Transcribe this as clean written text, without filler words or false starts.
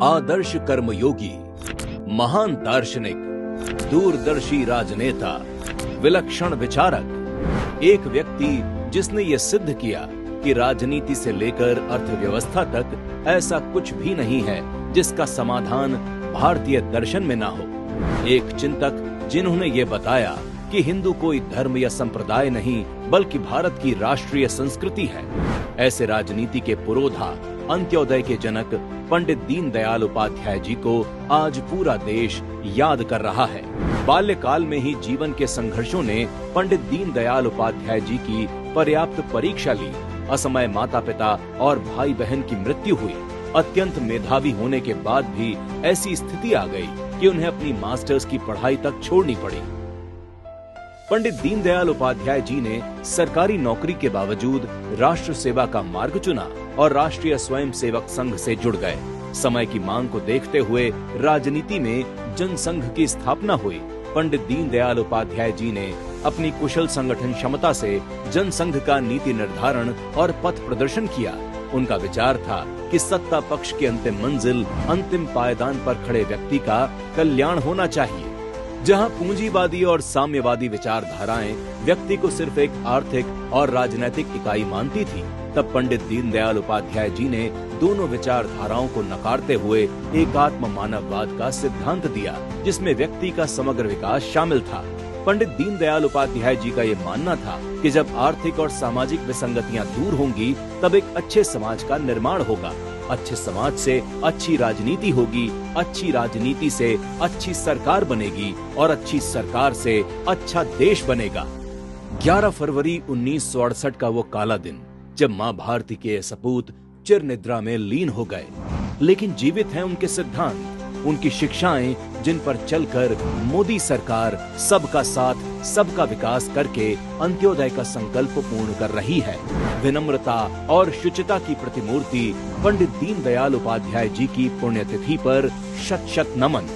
आदर्श कर्मयोगी, महान दार्शनिक, दूरदर्शी राजनेता, विलक्षण विचारक, एक व्यक्ति जिसने ये सिद्ध किया कि राजनीति से लेकर अर्थव्यवस्था तक ऐसा कुछ भी नहीं है जिसका समाधान भारतीय दर्शन में ना हो। एक चिंतक जिन्होंने ये बताया कि हिंदू कोई धर्म या संप्रदाय नहीं बल्कि भारत की राष्ट्रीय संस्कृति है। ऐसे राजनीति के पुरोधा, अंत्योदय के जनक पंडित दीनदयाल उपाध्याय जी को आज पूरा देश याद कर रहा है। बाल्यकाल में ही जीवन के संघर्षों ने पंडित दीनदयाल उपाध्याय जी की पर्याप्त परीक्षा ली। असमय माता पिता और भाई बहन की मृत्यु हुई। अत्यंत मेधावी होने के बाद भी ऐसी स्थिति आ गई कि उन्हें अपनी मास्टर्स की पढ़ाई तक छोड़नी पड़ी। पंडित दीनदयाल उपाध्याय जी ने सरकारी नौकरी के बावजूद राष्ट्र सेवा का मार्ग चुना और राष्ट्रीय स्वयंसेवक संघ से जुड़ गए। समय की मांग को देखते हुए राजनीति में जनसंघ की स्थापना हुई। पंडित दीनदयाल उपाध्याय जी ने अपनी कुशल संगठन क्षमता से जनसंघ का नीति निर्धारण और पथ प्रदर्शन किया। उनका विचार था कि सत्ता पक्ष की अंतिम मंजिल अंतिम पायदान पर खड़े व्यक्ति का कल्याण होना चाहिए। जहां पूंजीवादी और साम्यवादी विचारधाराएं व्यक्ति को सिर्फ एक आर्थिक और राजनैतिक इकाई मानती थी, तब पंडित दीनदयाल उपाध्याय जी ने दोनों विचारधाराओं को नकारते हुए एकात्म मानववाद का सिद्धांत दिया, जिसमें व्यक्ति का समग्र विकास शामिल था। पंडित दीनदयाल उपाध्याय जी का ये मानना था कि जब आर्थिक और सामाजिक विसंगतियां दूर होंगी तब एक अच्छे समाज का निर्माण होगा। अच्छे समाज से अच्छी राजनीति होगी, अच्छी राजनीति से अच्छी सरकार बनेगी और अच्छी सरकार से अच्छा देश बनेगा। 11 फरवरी 1968 का वो काला दिन जब मां भारती के सपूत चिर निद्रा में लीन हो गए, लेकिन जीवित हैं उनके सिद्धांत, उनकी शिक्षाएं, जिन पर चलकर मोदी सरकार सबका साथ सबका विकास करके अंत्योदय का संकल्प पूर्ण कर रही है। विनम्रता और शुचिता की प्रतिमूर्ति पंडित दीनदयाल उपाध्याय जी की पुण्यतिथि पर शत शत नमन।